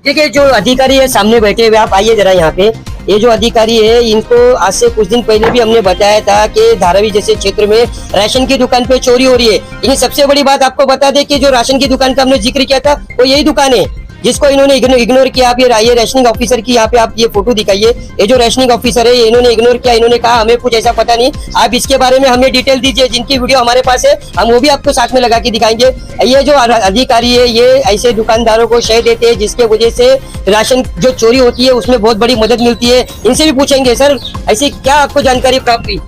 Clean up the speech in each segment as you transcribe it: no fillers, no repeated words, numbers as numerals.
देखिए जो अधिकारी है सामने बैठे हुए, आप आइए जरा यहाँ पे। ये जो अधिकारी है इनको आज से कुछ दिन पहले भी हमने बताया था कि धारावी जैसे क्षेत्र में राशन की दुकान पे चोरी हो रही है। लेकिन सबसे बड़ी बात आपको बता दें कि जो राशन की दुकान का हमने जिक्र किया था वो यही दुकान है जिसको इन्होंने इग्नोर किया। आप ये रेशनिंग ऑफिसर की यहाँ पे आप ये फोटो दिखाइए। ये जो रेशनिंग ऑफिसर है इन्होंने इग्नोर किया। इन्होंने कहा हमें कुछ ऐसा पता नहीं, आप इसके बारे में हमें डिटेल दीजिए। जिनकी वीडियो हमारे पास है हम वो भी आपको साथ में लगा के दिखाएंगे। ये जो अधिकारी है ये ऐसे दुकानदारों को शय देते हैं जिसके वजह से राशन जो चोरी होती है उसमें बहुत बड़ी मदद मिलती है। इनसे भी पूछेंगे सर ऐसी क्या आपको जानकारी प्राप्त हुई,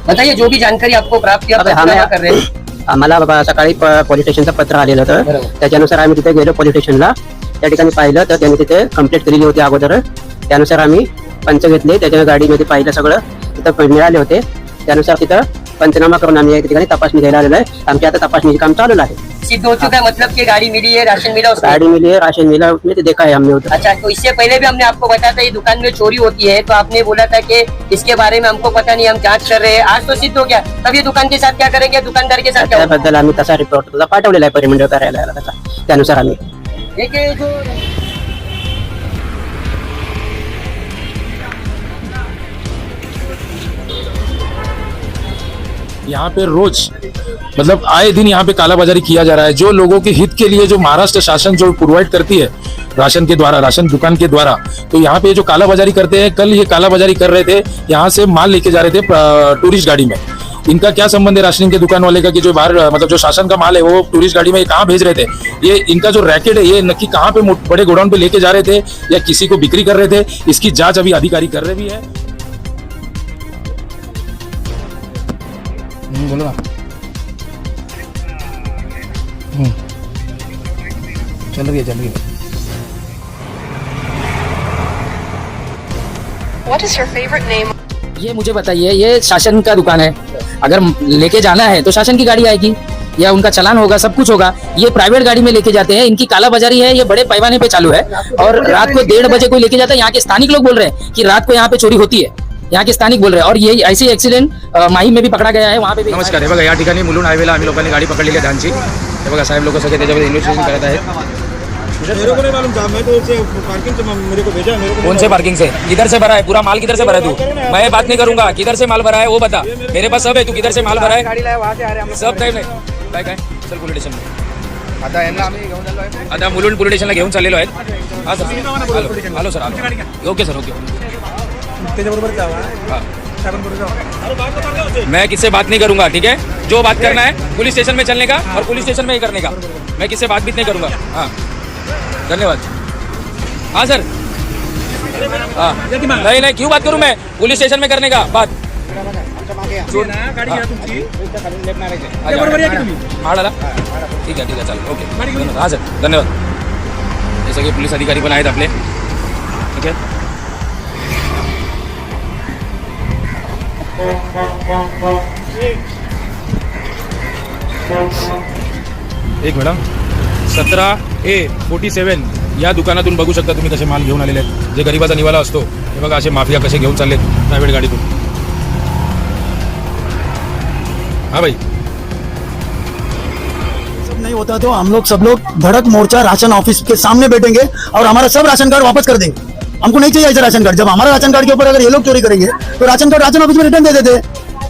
बताइए। जो भी जानकारी आपको प्राप्त हुई कर रहे हैं। आम्हाला सकाळी पोलीस स्टेशनचं पत्र आलेलं होतं, त्याच्यानुसार आम्ही तिथे गेलो पोलीस स्टेशनला। त्या ठिकाणी पाहिलं तर त्यांनी तिथे कंप्लेंट केलेली होती अगोदर। त्यानुसार आम्ही पंच घेतले, त्याच्या गाडीमध्ये पाहिलं सगळं तिथं मिळाले होते। त्यानुसार तिथं पंचनामा करून आम्ही या ठिकाणी तपासणी घ्यायला आलेलो आहे। आमच्या आता तपासणीचे काम चालू आहे। सिद्ध हो चुका है मतलब कि गाड़ी मिली है, राशन मिला, गाड़ी मिली है, राशन मिला, उसमें तो देखा है हमने उधर। अच्छा, तो इससे पहले भी हमने आपको बताया था ये दुकान में चोरी होती है, तो आपने बोला था कि इसके बारे में हमको पता नहीं, हम जांच कर रहे हैं। आज तो सिद्ध हो गया, तब ये दुकान के साथ क्या करेंगे, दुकानदार के साथ क्या होगा? त्याबद्दल आम्ही तसा रिपोर्ट तुझा पाठवलेला आहे परिमंडळ कार्यालयाला, त्यानुसार आम्ही देखिए जो यहाँ पे रोज मतलब आए दिन यहाँ पे कालाबाजारी किया जा रहा है। जो लोगों के हित के लिए जो महाराष्ट्र शासन जो प्रोवाइड करती है राशन के द्वारा, राशन दुकान के द्वारा, तो यहाँ पे जो कालाबाजारी करते हैं, कल ये कालाबाजारी कर रहे थे, यहाँ से माल लेके जा रहे थे टूरिस्ट गाड़ी में। इनका क्या संबंध है राशनिंग के दुकान वाले का कि जो बाहर मतलब जो शासन का माल है वो टूरिस्ट गाड़ी में कहाँ भेज रहे थे? ये इनका जो रैकेट है ये नक्की कहाँ पे बड़े गोडाउन पे लेके जा रहे थे या किसी को बिक्री कर रहे थे? इसकी जांच अभी अधिकारी कर रहे भी है। बोलो ना। चल रही है। What is your favorite name? ये मुझे बताइए, ये शासन का दुकान है, अगर लेके जाना है तो शासन की गाड़ी आएगी या उनका चालान होगा, सब कुछ होगा। ये प्राइवेट गाड़ी में लेके जाते हैं, इनकी कालाबाजारी है, ये बड़े पैमाने पे चालू है। और रात को 1:30 बजे कोई लेके जाता है। यहाँ के स्थानिक लोग बोल रहे हैं कि रात को यहाँ पे चोरी होती है, यहाँ के स्थानिक बोल रहे हैं। और ये ऐसे एक्सीडेंट माही में भी पकड़ा गया है, वहाँ पे भी। नमस्कार, हे बघा या ठिकाणी मुलुंड हायवेला आम्ही लोकांनी गाडी पकडलेली आहे धानची। हे बघा साहेब लोक सगळे त्याच्यामध्ये इन्व्हेस्टिगेशन करत आहेत। मेरे को नहीं मालूम था, मैं तो इसे पार्किंग से मेरे को भेजा। मेरे को कौन से पार्किंग से? किधर से भरा है पूरा माल? किधर से भरा है तू? मैं बात नहीं करूंगा, किधर से माल भरा है वो बता। मेरे पास सब है, तू किधर से माल भरा है? गाडी लाया वहां से आ रहे हम सब टाइम काय काय चल पोलीस स्टेशन में। आता यांना आम्ही घेऊन चाललो आहे। आता मुलुंड पोलीस स्टेशनला घेऊन चाललेलो आहेत। हां sir, hello sir, okay sir, okay. त्याच्याबरोबर जावा। हां, मैं किससे बात नहीं करूंगा, ठीक है? जो बात करना है पुलिस स्टेशन में चलने का और पुलिस स्टेशन में ही करने का। मैं किससे बात भी नहीं करूंगा। हाँ, धन्यवाद। हाँ सर, हाँ नहीं क्यों बात करूं मैं? पुलिस स्टेशन में करने का बात। ठीक है चल, ओके। हाँ सर, धन्यवाद। जैसे कि पुलिस अधिकारी पण आहेत आपले, ठीक है। एक मॅडम 17A47 या दुकानातून बघू शकता तुम्ही कसे माल घेऊन आलेले आहेत। जे गरीबाचा निवाला असतो हे बघा, असे माफिया कसे घेऊन चाललेत प्रायव्हेट गाडीतून। हाँ भाई, सब नहीं होता तो हम लोग सब लोग धड़क मोर्चा राशन ऑफिस के सामने बैठेंगे और हमारा सब राशन कार्ड वापस कर देंगे। हमको नहीं चाहिए ऐसा राशन कार्ड। जब हमारा राशन कार्ड के ऊपर अगर ये लोग चोरी करेंगे तो राशन कार्ड राशन ऑफिस में रिटर्न दे देते।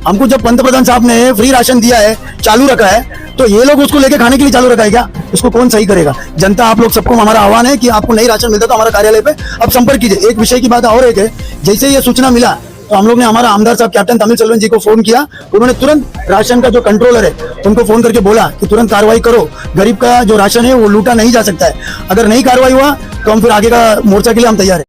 हमको जब पंतप्रधान साहब ने फ्री राशन दिया है, चालू रखा है, तो ये लोग उसको लेके खाने के लिए चालू रखा है क्या? इसको कौन सही करेगा? जनता आप लोग सबको हमारा आह्वान है कि आपको नहीं राशन मिलता तो हमारा कार्यालय पे अब संपर्क कीजिए। एक विषय की बात और एक है, जैसे ये सूचना मिला तो हम लोग ने हमारा आमदार साहब कैप्टन तमिलसेल्वन जी को फोन किया। उन्होंने तुरंत राशन का जो कंट्रोलर है उनको फोन करके बोला कि तुरंत कार्रवाई करो, गरीब का जो राशन है वो लूटा नहीं जा सकता है। अगर नहीं कार्रवाई हुआ तो हम फिर आगे का मोर्चा के लिए हम तैयार है।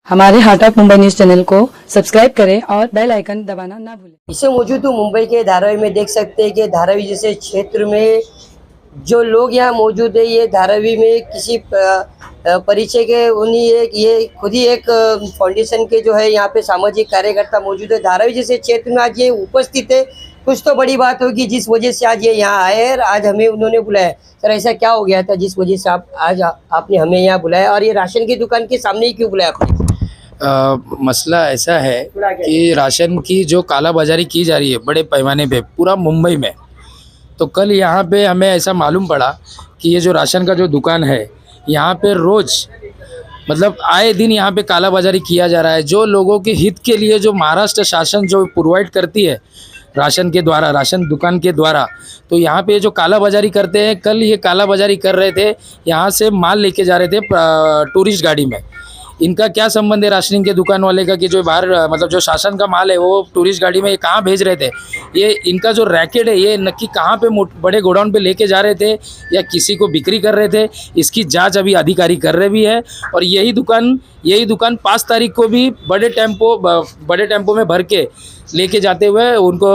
हमारे heart of Mumbai news channel को सब्सक्राइब करें और बेल आइकन दबाना ना भूलें। इसे मौजूद हूँ मुंबई के धारावी में। देख सकते हैं कि धारावी जैसे क्षेत्र में जो लोग यहाँ मौजूद है, ये धारावी में किसी परिचय के उन्हीं ये खुद ही एक फाउंडेशन के जो है यहाँ पे सामाजिक कार्यकर्ता मौजूद है। धारावी जैसे क्षेत्र में आज ये उपस्थित है, कुछ तो बड़ी बात होगी जिस वजह से आज ये यहाँ आए और आज हमें उन्होंने बुलाया। सर ऐसा क्या हो गया था जिस वजह से आपने हमें यहाँ बुलाया और ये राशन की दुकान के सामने ही क्यों बुलाया आपने? मसला ऐसा है कि राशन की जो कालाबाजारी की जा रही है बड़े पैमाने पे पूरा मुंबई में। तो कल यहाँ पे हमें ऐसा मालूम पड़ा कि ये जो राशन का जो दुकान है यहाँ पे रोज़ मतलब आए दिन यहाँ पे कालाबाजारी किया जा रहा है। जो लोगों के हित के लिए जो महाराष्ट्र शासन जो प्रोवाइड करती है राशन के द्वारा, राशन दुकान के द्वारा, तो यहाँ पे जो कालाबाजारी करते हैं, कल ये कालाबाजारी कर रहे थे, यहाँ से माल लेके जा रहे थे टूरिस्ट गाड़ी में। इनका क्या संबंध है राशनिंग के दुकान वाले का कि जो बाहर मतलब जो शासन का माल है वो टूरिस्ट गाड़ी में ये कहाँ भेज रहे थे? ये इनका जो रैकेट है ये नक्की कहाँ पे बड़े गोडाउन पे लेके जा रहे थे या किसी को बिक्री कर रहे थे? इसकी जांच अभी अधिकारी कर रहे भी है। और यही दुकान 5 तारीख को भी बड़े टेम्पो में भर के लेके जाते हुए उनको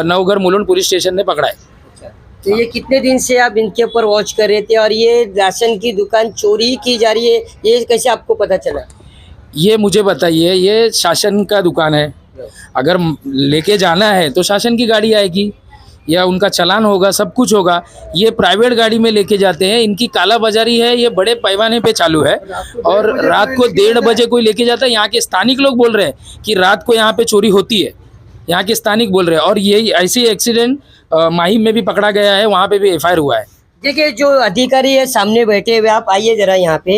नवघर मुलुंड पुलिस स्टेशन ने पकड़ा है। तो ये कितने दिन से आप इनके ऊपर वॉच कर रहे थे और ये राशन की दुकान चोरी की जा रही है, ये कैसे आपको पता चला? ये मुझे बताइए, ये शासन का दुकान है, अगर लेके जाना है तो शासन की गाड़ी आएगी या उनका चालान होगा, सब कुछ होगा। ये प्राइवेट गाड़ी में लेके जाते हैं, इनकी कालाबाजारी है, ये बड़े पैमाने पे चालू है। और रात को 1:30 बजे कोई लेके जाता है। यहाँ के स्थानिक लोग बोल रहे हैं कि रात को यहाँ पे चोरी होती है, यहाँ के स्थानिक बोल रहे हैं। और यही ऐसी एक्सीडेंट माहिम में भी पकड़ा गया है, वहाँ पे भी FIR हुआ है। देखिए जो अधिकारी है सामने बैठे हुए, आप आइए जरा यहाँ पे।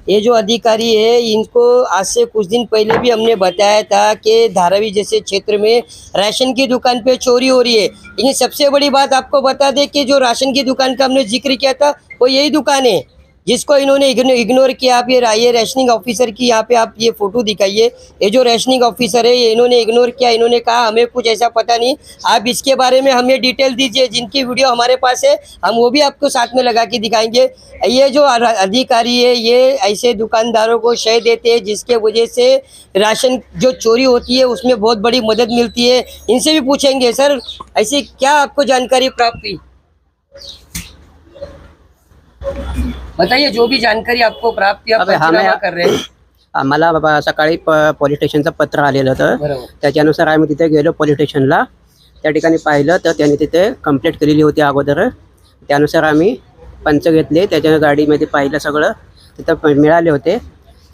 ये जो अधिकारी है इनको आज से कुछ दिन पहले भी हमने बताया था कि धारावी जैसे क्षेत्र में राशन की दुकान पे चोरी हो रही है। लेकिन सबसे बड़ी बात आपको बता दें कि जो राशन की दुकान का हमने जिक्र किया था वो यही दुकान है जिसको इन्होंने इग्नोर किया। आप ये रैशनिंग ऑफिसर की यहाँ पे आप ये फोटो दिखाइए। ये जो रैशनिंग ऑफिसर है ये इन्होंने इग्नोर किया। इन्होंने कहा हमें कुछ ऐसा पता नहीं, आप इसके बारे में हमें डिटेल दीजिए। जिनकी वीडियो हमारे पास है हम वो भी आपको साथ में लगा के दिखाएंगे। ये जो अधिकारी है ये ऐसे दुकानदारों को शय देते हैं जिसके वजह से राशन जो चोरी होती है उसमें बहुत बड़ी मदद मिलती है। इनसे भी पूछेंगे, सर ऐसी क्या आपको जानकारी प्राप्त हुई? बताइए जो भी जानकारी आपको प्राप्त हुई, आप पंचनामा कर रहे हैं। आम्हाला सकाळी पोलीस स्टेशनचं पत्र आलेलं होतं, त्याच्यानुसार आम्ही तिथे गेलो पोलीस स्टेशनला। त्या ठिकाणी पाहिलं तर त्यांनी तिथे कंप्लेंट केलेली होती अगोदर। त्यानुसार आम्ही पंच घेतले, त्याच्या गाडीमध्ये पाहिलं, सगळं तिथं मिळाले होते।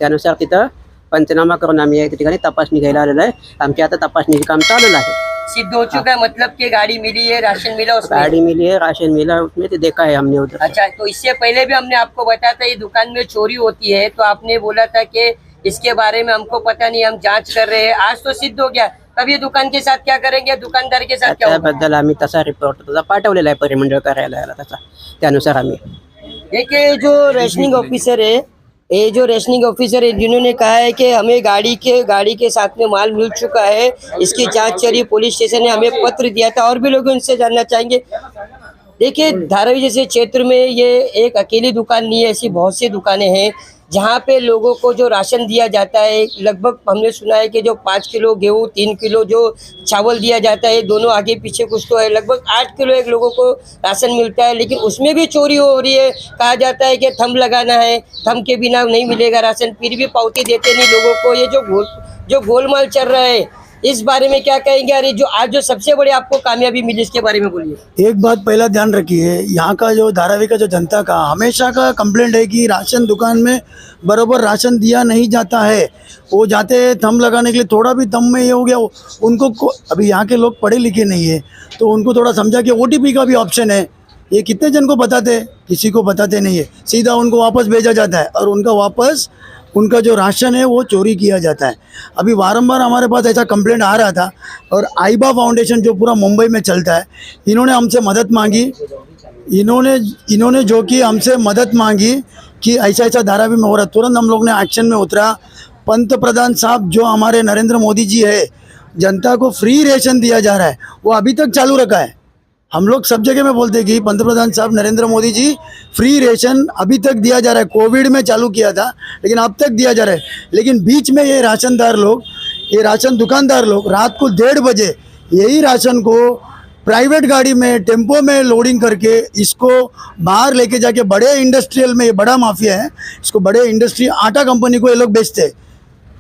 त्यानुसार तिथं पंचनामा करून आम्ही या ठिकाणी तपासणी घ्यायला आलेलो आहे। आमची आता तपासणीचे काम चालू आहे। सिद्ध हो चुका है, मतलब कि गाड़ी मिली है, राशन मिला उसमें? गाड़ी मिली है, राशन मिला, उसमें तो देखा है हमने उधर। अच्छा, तो इससे पहले भी हमने आपको बताया था ये दुकान में चोरी होती है, तो आपने बोला था कि इसके बारे में हमको पता नहीं, हम जांच कर रहे हैं। आज तो सिद्ध हो गया, तब ये दुकान के साथ क्या करेंगे, दुकानदार के साथ क्या होगा? त्याबद्दल आम्ही तसा रिपोर्ट तसा पाठवलेला आहे परिमंडळ कार्यालयाला, तसा त्यानुसार आम्ही। देखिए जो रेशनिंग ऑफिसर है, ये जो रेशनिंग ऑफिसर है जिन्होंने कहा है कि हमें गाड़ी के साथ में माल मिल चुका है, इसकी जांच चली, पुलिस स्टेशन ने हमें पत्र दिया था। और भी लोग उनसे जानना चाहेंगे। देखिए धारावी जैसे क्षेत्र में ये एक अकेली दुकान नहीं है, ऐसी बहुत सी दुकानें हैं जहाँ पे लोगों को जो राशन दिया जाता है, लगभग हमने सुना है कि जो 5 किलो गेहूँ, 3 किलो जो चावल दिया जाता है, दोनों आगे पीछे कुछ तो है, लगभग 8 किलो एक लोगों को राशन मिलता है। लेकिन उसमें भी चोरी हो रही है। कहा जाता है कि थंब लगाना है, थंब के बिना नहीं मिलेगा राशन, फिर भी पावती देते नहीं लोगों को। ये जो गोलमाल चल रहा है, इस बारे में क्या कहेंगे? अरे जो आज जो सबसे बड़ी आपको कामयाबी मिली इसके बारे में बोलिए। एक बात पहला ध्यान रखिए, यहाँ का जो धारावी का जो जनता का हमेशा का कंप्लेंट है कि राशन दुकान में बराबर राशन दिया नहीं जाता है। वो जाते हैं थंब लगाने के लिए, थोड़ा भी थंब में ये हो गया उनको अभी यहाँ के लोग पढ़े लिखे नहीं है तो उनको थोड़ा समझा कि OTP का भी ऑप्शन है। ये कितने जन को बताते हैं? किसी को बताते नहीं है, सीधा उनको वापस भेजा जाता है और उनका जो राशन है वो चोरी किया जाता है। अभी बारंबार हमारे पास ऐसा कंप्लेंट आ रहा था और आईबा फाउंडेशन जो पूरा मुंबई में चलता है, इन्होंने हमसे मदद मांगी। इन्होंने जो कि हमसे मदद मांगी कि ऐसा ऐसा धारावी में हो रहा, तुरंत हम लोग ने एक्शन में उतरा। पंतप्रधान साहब जो हमारे नरेंद्र मोदी जी है, जनता को फ्री रेशन दिया जा रहा है, वो अभी तक चालू रखा है। हम लोग सब जगह में बोलते हैं कि पंतप्रधान साहब नरेंद्र मोदी जी फ्री रेशन अभी तक दिया जा रहा है। कोविड में चालू किया था लेकिन अब तक दिया जा रहा है। लेकिन बीच में ये राशन दुकानदार लोग रात को 1:30 बजे यही राशन को प्राइवेट गाड़ी में, टेम्पो में लोडिंग करके इसको बाहर लेके जाके बड़े इंडस्ट्रियल में, ये बड़ा माफिया है, इसको बड़े इंडस्ट्री आटा कंपनी को ये लोग बेचते हैं।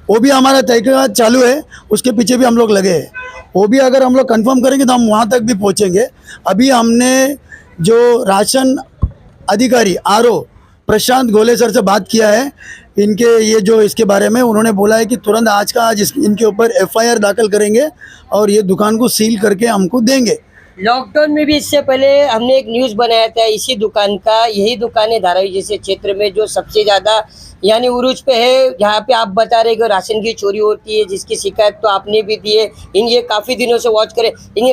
वो भी हमारा तहकीकात चालू है, उसके पीछे भी हम लोग लगे हैं। वो भी अगर हम लोग कंफर्म करेंगे तो हम वहाँ तक भी पहुँचेंगे। अभी हमने जो राशन अधिकारी RO प्रशांत गोले सर से बात किया है, इनके ये जो इसके बारे में उन्होंने बोला है कि तुरंत आज का आज इनके ऊपर FIR दाखिल करेंगे और ये दुकान को सील करके हमको देंगे। लॉकडाउन में भी इससे पहले हमने एक न्यूज़ बनाया था इसी दुकान का। यही दुकान है धारावी जैसे क्षेत्र में जो सबसे ज़्यादा यानी उरूज पे है। यहाँ पे आप बता रहे कि राशन की चोरी होती है, जिसकी शिकायत तो आपने भी दी है। इन ये काफ़ी दिनों से वॉच करें। इन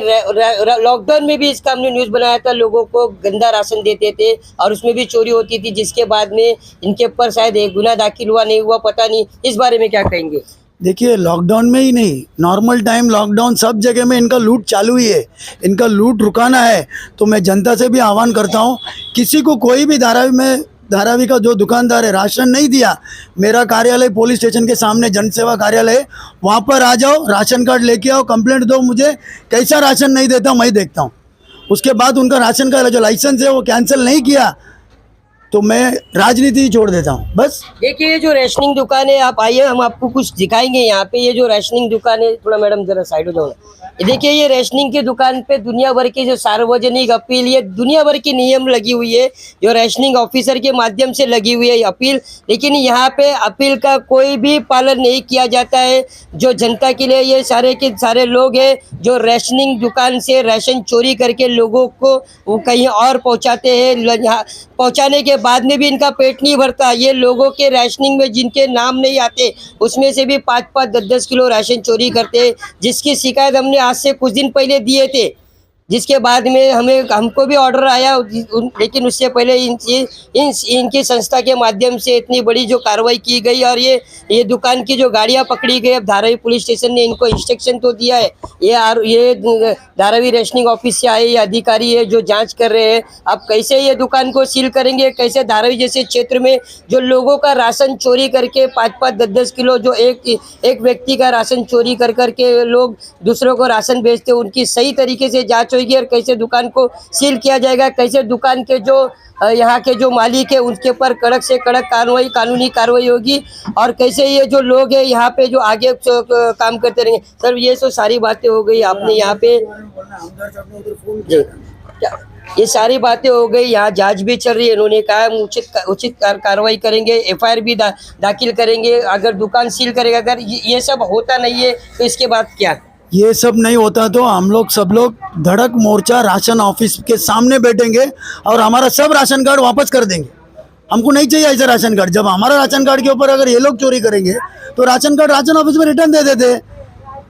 लॉकडाउन में भी इसका हमने न्यूज़ बनाया था, लोगों को गंदा राशन देते थे और उसमें भी चोरी होती थी, जिसके बाद में इनके ऊपर शायद एक गुना दाखिल हुआ नहीं हुआ पता नहीं। इस बारे में क्या कहेंगे? देखिए लॉकडाउन में ही नहीं, नॉर्मल टाइम लॉकडाउन सब जगह में इनका लूट चालू ही है। इनका लूट रुकाना है तो मैं जनता से भी आह्वान करता हूँ, किसी को कोई भी धारावी का जो दुकानदार है राशन नहीं दिया, मेरा कार्यालय पुलिस स्टेशन के सामने जन सेवा कार्यालय है, वहाँ पर आ जाओ, राशन कार्ड लेके आओ, कंप्लेंट दो मुझे, कैसा राशन नहीं देता मैं देखता हूँ। उसके बाद उनका राशन का जो लाइसेंस है वो कैंसिल नहीं किया तो मैं राजनीति ही छोड़ देता हूँ बस। देखिए ये जो रेशनिंग दुकान है, आप आइए हम आपको कुछ दिखाएंगे। यहाँ पे ये जो रेशनिंग दुकान है, थोड़ा मैडम जरा साइड हो जाओ ना। ये देखिए ये रेशनिंग की दुकान पे दुनिया भर की जो सार्वजनिक अपील, ये दुनिया भर की नियम लगी हुई है जो रेशनिंग ऑफिसर के माध्यम से लगी हुई है अपील, लेकिन यहाँ पे अपील का कोई भी पालन नहीं किया जाता है। जो जनता के लिए ये सारे के सारे लोग हैं जो रेशनिंग दुकान से राशन चोरी करके लोगों को वो कहीं और पहुँचाते हैं। यहाँ पहुँचाने के बाद में भी इनका पेट नहीं भरता। ये लोगों के राशनिंग में जिनके नाम नहीं आते उसमें से भी 5-5, 10-10 किलो राशन चोरी करते हैं, जिसकी शिकायत हमने आज से कुछ दिन पहले दिए थे, जिसके बाद में हमको भी ऑर्डर आया। लेकिन उससे पहले इनकी संस्था के माध्यम से इतनी बड़ी जो कार्रवाई की गई और ये दुकान की जो गाड़ियां पकड़ी गई। अब धारावी पुलिस स्टेशन ने इनको इंस्ट्रक्शन तो दिया है, ये धारावी रेशनिंग ऑफिस से आए ये अधिकारी है जो जांच कर रहे हैं। अब कैसे ये दुकान को सील करेंगे, कैसे धारावी जैसे क्षेत्र में जो लोगों का राशन चोरी करके 5-5, 10-10 किलो जो एक व्यक्ति का राशन चोरी कर करके लोग दूसरों को राशन भेजते, उनकी सही तरीके से जांच होगी और कैसे दुकान को सील किया जाएगा, कैसे दुकान के जो यहाँ के जो मालिक है उनके ऊपर कड़क से कड़क कानूनी कार्रवाई होगी और कैसे ये जो लोग हैं यहाँ पे जो आगे काम करते रहेंगे। सर ये तो सारी बातें हो गई, आपने यहाँ पे ये सारी बातें हो गई। यहाँ जांच भी चल रही है, इन्होंने कहा हम उचित कार्रवाई करेंगे, FIR भी दाखिल करेंगे अगर दुकान सील करेगा। अगर ये सब होता नहीं है तो इसके बाद क्या? ये सब नहीं होता तो हम लोग सब लोग धड़क मोर्चा राशन ऑफिस के सामने बैठेंगे और हमारा सब राशन कार्ड वापस कर देंगे। हमको नहीं चाहिए ऐसा राशन कार्ड। जब हमारा राशन कार्ड के ऊपर अगर ये लोग चोरी करेंगे तो राशन कार्ड राशन ऑफिस में रिटर्न दे देते।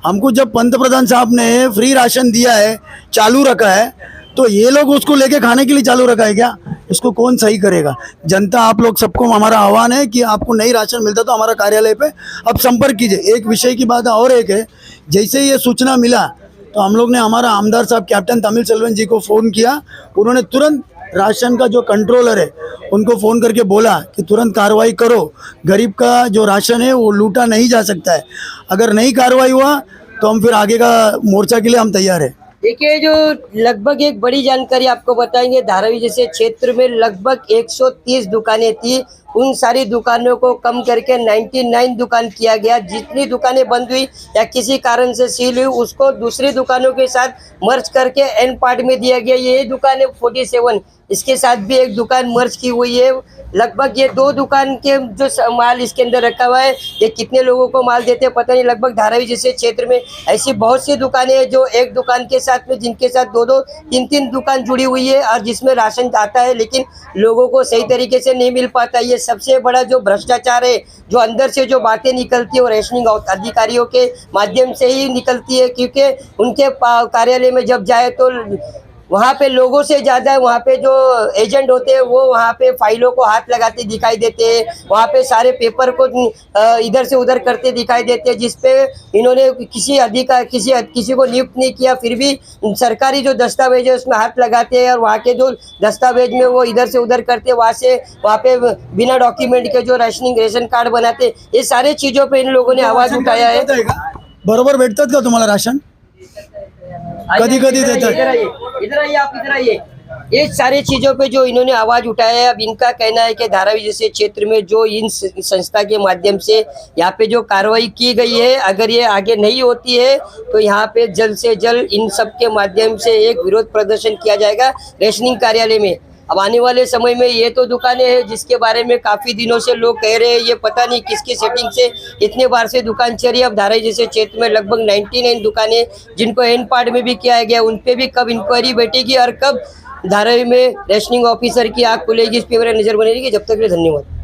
हमको जब पंतप्रधान साहब ने फ्री राशन दिया है, चालू रखा है, तो ये लोग उसको लेके खाने के लिए चालू रखा है क्या? इसको कौन सही करेगा? जनता आप लोग सबको हमारा आह्वान है कि आपको नई राशन मिलता तो हमारा कार्यालय पे अब संपर्क कीजिए। एक विषय की बात और एक है, जैसे ये सूचना मिला तो हम लोग ने हमारा आमदार साहब कैप्टन तमिल सेल्वन जी को फ़ोन किया। उन्होंने तुरंत राशन का जो कंट्रोलर है उनको फ़ोन करके बोला कि तुरंत कार्रवाई करो, गरीब का जो राशन है वो लूटा नहीं जा सकता है। अगर नहीं कार्रवाई हुआ तो हम फिर आगे का मोर्चा के लिए हम तैयार हैं। देखिए जो लगभग एक बड़ी जानकारी आपको बताएंगे, धारावी जैसे क्षेत्र में लगभग 130 दुकानें थी, उन सारी दुकानों को कम करके 99 दुकान किया गया। जितनी दुकानें बंद हुई या किसी कारण से सील हुई उसको दूसरी दुकानों के साथ मर्ज करके एन पार्ट में दिया गया। ये दुकान है 47, इसके साथ भी एक दुकान मर्ज की हुई है। लगभग ये 2 दुकान के जो माल इसके अंदर रखा हुआ है, ये कितने लोगों को माल देते हैं पता नहीं। लगभग धारावी जैसे क्षेत्र में ऐसी बहुत सी दुकानें हैं जो एक दुकान के साथ में जिनके साथ 2-2, 3-3 दुकान जुड़ी हुई है और जिसमें राशन आता है लेकिन लोगों को सही तरीके से नहीं मिल पाता। ये सबसे बड़ा जो भ्रष्टाचार है, जो अंदर से जो बातें निकलती है वो रेशनिंग अधिकारियों के माध्यम से ही निकलती है, क्योंकि उनके कार्यालय में जब जाए तो वहाँ पे लोगों से ज़्यादा वहाँ पे जो एजेंट होते हैं वो वहाँ पे फाइलों को हाथ लगाते दिखाई देते हैं, वहाँ पे सारे पेपर को इधर से उधर करते दिखाई देते हैं, जिसपे इन्होंने किसी को नियुक्त नहीं किया। फिर भी सरकारी जो दस्तावेज है उसमें हाथ लगाते हैं और वहाँ के जो दस्तावेज में वो इधर से उधर करते, वहाँ पे बिना डॉक्यूमेंट के जो रेशन कार्ड बनाते। ये सारे चीज़ों पर इन लोगों ने आवाज़ उठाया है। बरोबर भेटतात का तुम्हाला राशन? कधी कधी देतात। इधर आइए आप, इधर आइए। ये सारी चीजों पे जो इन्होंने आवाज उठाया है, अब इनका कहना है कि धारावी जैसे क्षेत्र में जो इन संस्था के माध्यम से यहाँ पे जो कार्रवाई की गई है, अगर ये आगे नहीं होती है तो यहाँ पे जल्द से जल्द इन सब के माध्यम से एक विरोध प्रदर्शन किया जाएगा रेशनिंग कार्यालय में। अब आने वाले समय में ये तो दुकानें हैं जिसके बारे में काफी दिनों से लोग कह रहे हैं, ये पता नहीं किसकी सेटिंग से इतने बार से दुकान चली। अब धारावी जैसे क्षेत्र में लगभग 99 दुकानें जिनको एन पार्ट में भी किया गया, उन पे भी कब इंक्वायरी बैठेगी और कब धारावी में रेशनिंग ऑफिसर की आंख खुलेगी, इस पे मेरा नजर बनी रहेगी। जब तक के लिए धन्यवाद।